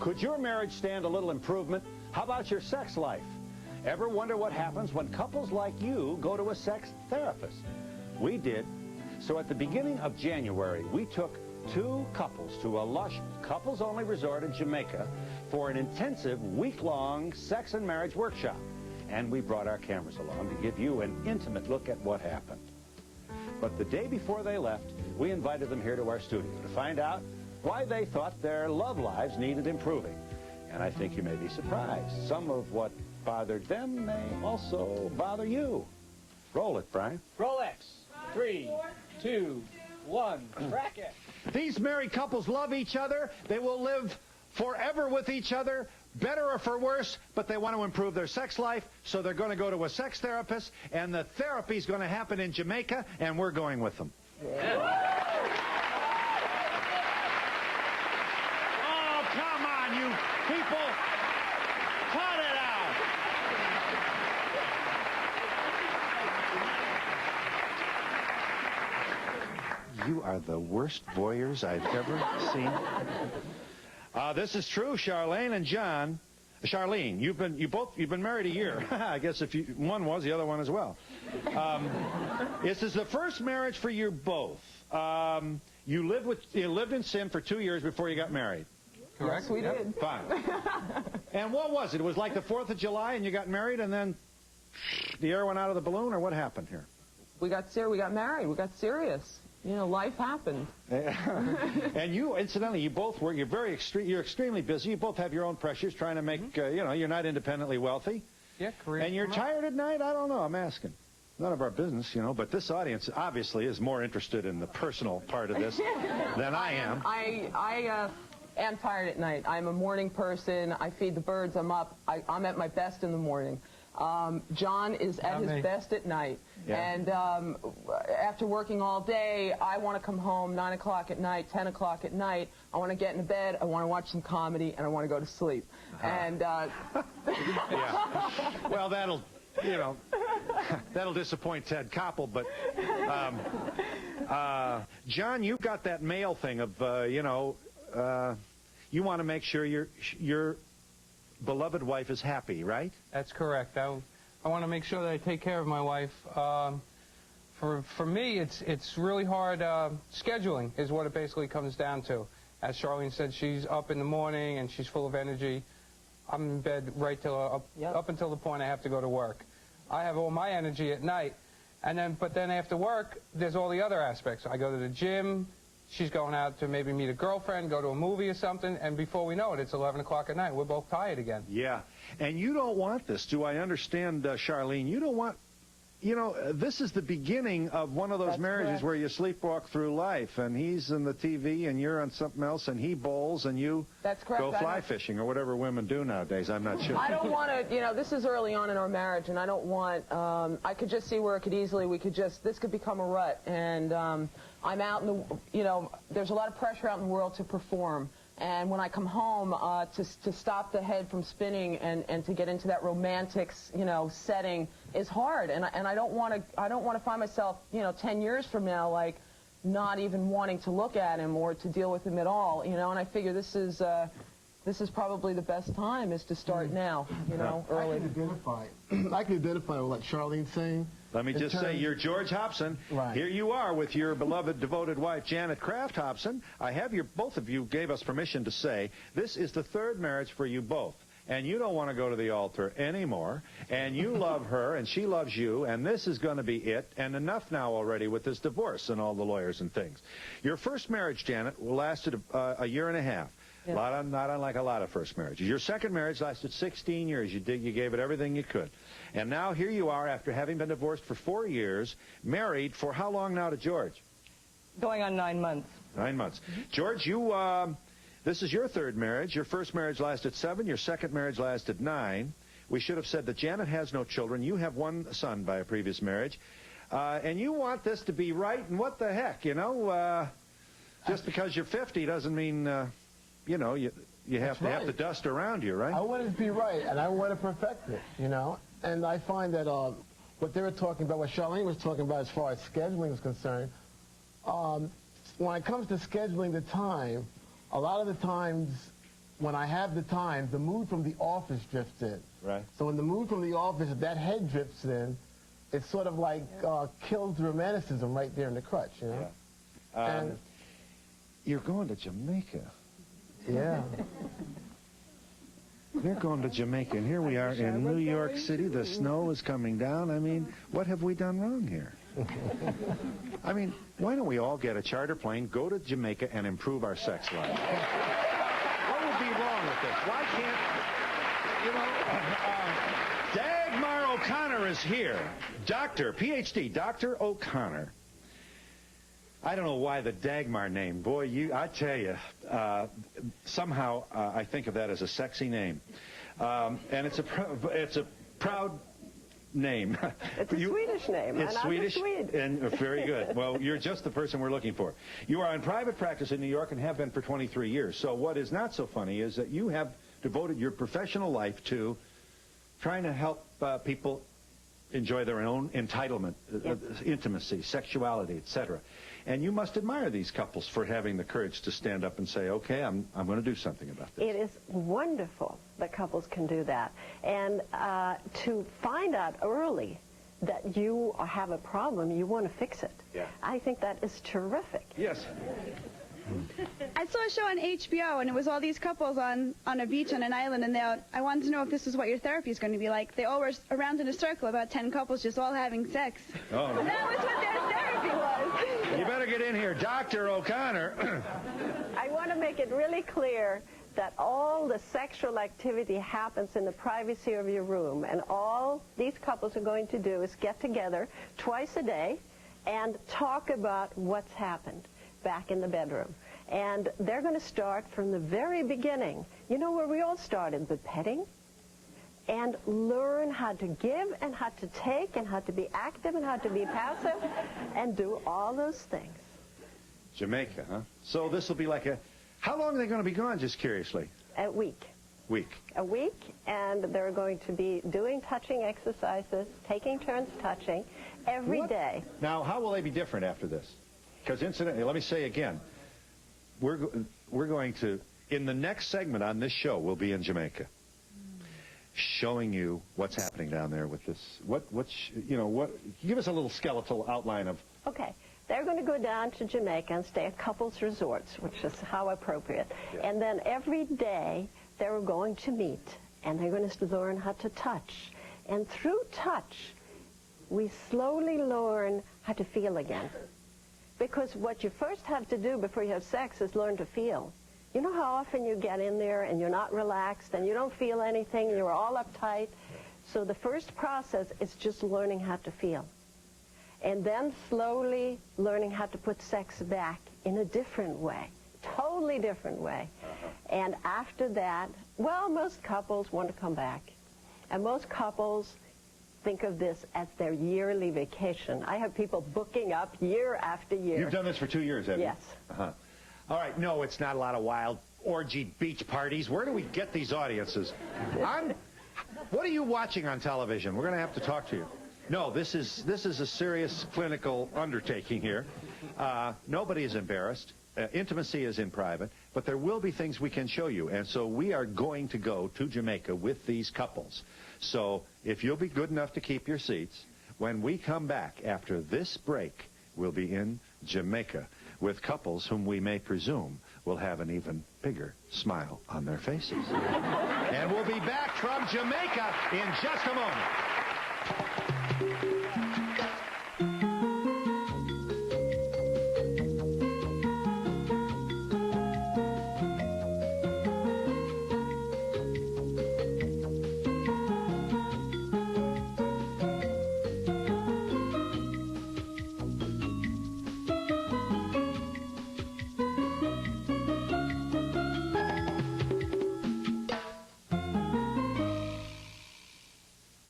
Could your marriage stand a little improvement? How about your sex life? Ever wonder what happens when couples like you go to a sex therapist? We did. So at the beginning of January, we took 2 couples to a lush couples-only resort in Jamaica for an intensive week-long sex and marriage workshop. And we brought our cameras along to give you an intimate look at what happened. But the day before they left, we invited them here to our studio to find out why they thought their love lives needed improving. And I think you may be surprised. Some of what bothered them may also bother you. Roll it, Brian. Roll X. 3, 2, 1. Track it. These married couples love each other. They will live forever with each other, better or for worse, but they want to improve their sex life, so they're going to go to a sex therapist, and the therapy is going to happen in Jamaica, and we're going with them. Yeah. Oh, come on, you people. Cut it out. You are the worst voyeurs I've ever seen. This is true, Charlene and John. Charlene, you've been married a year. I guess one was, the other one as well. This is the first marriage for you both. You lived in sin for 2 years before you got married. Correct. Yes, we did. Fine. And what was it? It was like the 4th of July and you got married and then the air went out of the balloon, or what happened here? We got married. We got serious. You know, life happened. And you, incidentally, you both work. You're extremely busy. You both have your own pressures, trying to make. You know, you're not independently wealthy. Yeah, correct. And you're tired at night. I don't know. I'm asking. None of our business, you know. But this audience obviously is more interested in the personal part of this than I am. I am tired at night. I'm a morning person. I feed the birds. I'm up. I'm at my best in the morning. John is at his best at night. Yeah. And after working all day, I want to come home 9 o'clock at night, 10 o'clock at night. I want to get into bed, I want to watch some comedy, and I want to go to sleep. And yeah. Well, that'll disappoint Ted Koppel, but John, you've got that male thing of you want to make sure your beloved wife is happy, right? That's correct. I want to make sure that I take care of my wife. For me, it's really hard. Scheduling is what it basically comes down to. As Charlene said, she's up in the morning and she's full of energy. I'm in bed right till up until the point I have to go to work. I have all my energy at night, but then after work, there's all the other aspects. I go to the gym. She's going out to maybe meet a girlfriend, go to a movie or something, and before we know it, it's 11 o'clock at night. We're both tired again. Yeah, and you don't want this. Do I understand, Charlene? You don't want, this is the beginning of one of those marriages where you sleepwalk through life, and he's in the TV, and you're on something else, and he bowls, and you go fly fishing, or whatever women do nowadays. I'm not sure. I don't want to, this is early on in our marriage, and I don't want, I could just see where this could become a rut, and I'm out in the, there's a lot of pressure out in the world to perform. And when I come home, to stop the head from spinning and to get into that romantic, setting is hard. And I don't want to find myself, 10 years from now, like, not even wanting to look at him or to deal with him at all, And I figure this is probably the best time is to start now, early. I can identify with what Charlene's saying. Let me just say, you're George Hobson. Right. Here you are with your beloved, devoted wife, Janet Kraft Hobson. Both of you gave us permission to say, this is the 3rd marriage for you both. And you don't want to go to the altar anymore. And you love her, and she loves you, and this is going to be it. And enough now already with this divorce and all the lawyers and things. Your first marriage, Janet, lasted a year and a half. Yeah. Not unlike a lot of first marriages. Your second marriage lasted 16 years. You gave it everything you could. And now here you are, after having been divorced for 4 years, married for how long now to George? Going on 9 months. 9 months. George, this is your 3rd marriage. Your first marriage lasted 7. Your second marriage lasted 9. We should have said that Janet has no children. You have one son by a previous marriage. And you want this to be right, and what the heck, just because you're 50 doesn't mean... you have to have the dust around you, right? I want it to be right, and I want to perfect it, And I find that what they were talking about, what Charlene was talking about as far as scheduling is concerned, when it comes to scheduling the time, a lot of the times when I have the time, the mood from The Office drifts in. Right. So when the mood from The Office, if that head drifts in, it sort of like kills the romanticism right there in the crutch, you know? Yeah. And You're going to Jamaica. yeah. They're going to Jamaica, and here we are in New York City. The snow is coming down. I mean, what have we done wrong here? I mean, why don't we all get a charter plane, go to Jamaica, and improve our sex life? What would be wrong with this? Why can't, you know, Dagmar O'Connor is here. Doctor, PhD, Dr. O'Connor. I don't know why the Dagmar name. Boy, I tell you, somehow I think of that as a sexy name. And it's a proud name. It's a Swedish name. It's and Swedish, I'm a Swede. and very good. Well, you're just the person we're looking for. You are in private practice in New York and have been for 23 years. So what is not so funny is that you have devoted your professional life to trying to help people enjoy their own entitlement, intimacy, sexuality, etc. And you must admire these couples for having the courage to stand up and say, okay, I'm going to do something about this. It is wonderful that couples can do that. And to find out early that you have a problem, you want to fix it. Yeah. I think that is terrific. Yes. I saw a show on HBO, and it was all these couples on a beach on an island, and I wanted to know if this is what your therapy is going to be like. They all were around in a circle, about 10 couples, just all having sex. Oh. That was what their therapy was. You better get in here. Dr. O'Connor. I want to make it really clear that all the sexual activity happens in the privacy of your room, and all these couples are going to do is get together twice a day and talk about what's happened back in the bedroom. And they're going to start from the very beginning. You know where we all started, with petting? And learn how to give and how to take and how to be active and how to be passive and do all those things. Jamaica, huh? So this will be like how long are they going to be gone, just curiously? A week. A week, and they're going to be doing touching exercises, taking turns touching every day. Now, how will they be different after this? Because incidentally, let me say again, we're going to, in the next segment on this show, we'll be in Jamaica, showing you what's happening down there with this. Give us a little skeletal outline of. Okay, they're going to go down to Jamaica and stay at couples resorts, which is how appropriate. Yeah. And then every day they're going to meet, and they're going to learn how to touch. And through touch, we slowly learn how to feel again. Because what you first have to do before you have sex is learn to feel. You know how often you get in there and you're not relaxed and you don't feel anything, you're all uptight? So the first process is just learning how to feel. And then slowly learning how to put sex back in a different way, totally different way. And after that, well, most couples want to come back. And most couples think of this as their yearly vacation. I have people booking up year after year. You've done this for 2 years, haven't you? Yes. All right, no, it's not a lot of wild orgy beach parties. Where do we get these audiences? What are you watching on television? We're going to have to talk to you. No, this is a serious clinical undertaking here. Nobody is embarrassed. Intimacy is in private, but there will be things we can show you. And so we are going to go to Jamaica with these couples. So if you'll be good enough to keep your seats, when we come back after this break, we'll be in Jamaica with couples whom we may presume will have an even bigger smile on their faces. And we'll be back from Jamaica in just a moment.